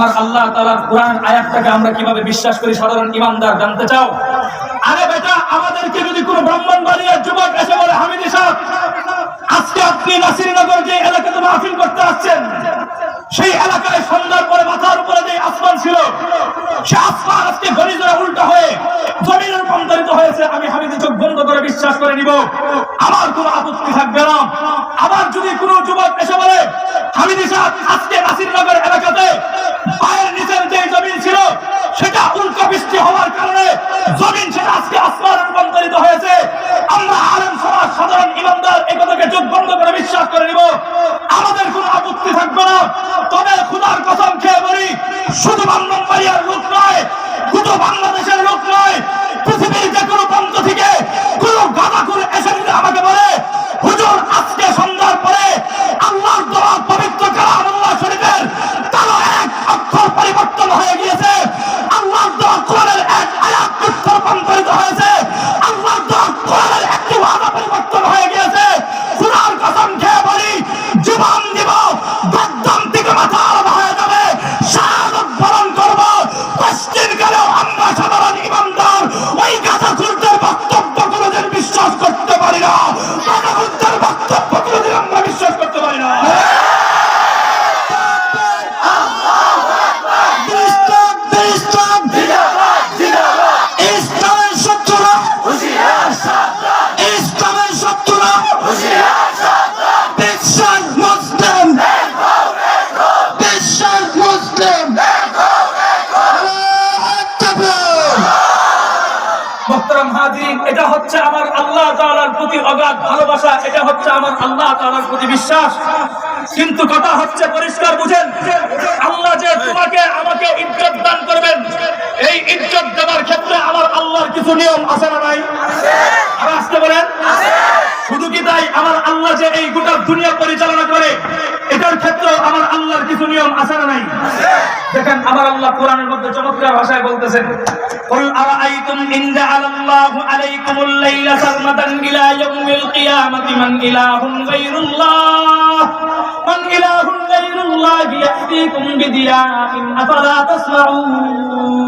আমার আল্লাহ তাআলার কোরআন আয়াতটাকে আমরা কিভাবে বিশ্বাস করি সাধারণ ঈমানদার জানতে চাও? আরে বেটা, আমাদেরকে যদি কোনো ব্রাহ্মণবাড়িয়ার যুবক এসে বলে, হামিদি সাহেব আজকে আপনি নাসিরনগর যে এলাকাতে মাহফিল করতে আসছেন, সেই এলাকায় সন্ধ্যার পরে মাথার উপরে যে আসমান ছিল, সে আসমান আজকে ঘড়িজোড়া উল্টা হয়ে জমিনে রূপান্তরিত হয়েছে, আমি হামিদি চোখ বন্ধ করে বিশ্বাস করে নিব, আমার কোনো আপত্তি থাকবে না। আবার যদি কোনো যুবক এসে বলে, হামিদি সাহেব আজকে নাসিরনগর এলাকাতে পায়ের নিচের যে জমিন ছিল সেটা উল্কা বৃষ্টি হওয়ার কারণে জমিন সেটা আজকে আসমান রূপান্তরিত হয়েছে, আমরা আলেম সমাজ সাধারণ ঈমানদার এই কথাকে চোখ বন্ধ করে বিশ্বাস করে নিব, আমাদের কোনো আপত্তি থাকবে না। তবে খোদার কসম খেয়ে বলি, শুধু ব্রাহ্মণবাড়িয়ার লোক নয়, গোটা বাংলাদেশের লোক নয়, পৃথিবীর যে কোনো প্রান্ত থেকে কোনো গাঁদাখুর এসে যদি আমাকে বলে, হুজুর আজকে সন্ধ্যার পরে আল্লাহর দেওয়া পবিত্র কালামুল্লাহ শরীফের তারা এক অক্ষর পরিবর্তন হয়ে গিয়েছে, আল্লাহর দেওয়া কোরআনের এক আয়াত রূপান্তরিত হয়েছে, আল্লাহর দেওয়া কোরআনের একটি ওয়াদা পরিবর্তন হয়ে গিয়েছে, খোদার কসম খেয়ে বলি, জীবন দিব, গদ্দাম থেকে মাথা আলাদা হয়ে যাবে, শাহাদাত বরণ করব, কষ্টের কালেও আমরা সাধারণ ঈমানদার ওই গাঁজাখুরদের বক্তব্য কোনোদিন বিশ্বাস করতে পারি না, গাঁজাখুরদের বক্তব্য কোনোদিন আমরা বিশ্বাস করতে পারি না। এটা হচ্ছে আমার আল্লাহ তাআলার প্রতি অগাধ ভালোবাসা, এটা হচ্ছে আমার আল্লাহ তাআলার প্রতি বিশ্বাস। কিন্তু কথা হচ্ছে পরিষ্কার বুঝেন, আল্লাহ যে তোমাকে আমাকে ইজ্জত দান করবেন, এই ইজ্জত দেওয়ার ক্ষেত্রে আমার আল্লাহর কিছু নিয়ম আছে না নাই? আসতে বলেন। শুধু কি তাই, আমার আল্লাহ যে এই গোটা দুনিয়া পরিচালনা করে, এটার ক্ষেত্রে আমার আল্লাহর কিছু নিয়ম আছে না নাই? দেখেন আমার আল্লাহ কোরআনের মধ্যে চমৎকার ভাষায় বলতেছেন, কুল আরাআইতুম ইন জাআলাল্লাহু আলাইকুমুল লাইলা সারমাদান ইলা ইয়াউমিল কিয়ামাতি মান ইলাহুন গায়রুল্লাহ ইয়াতিকুম বিদিয়াইন আফালা তাসমাউন।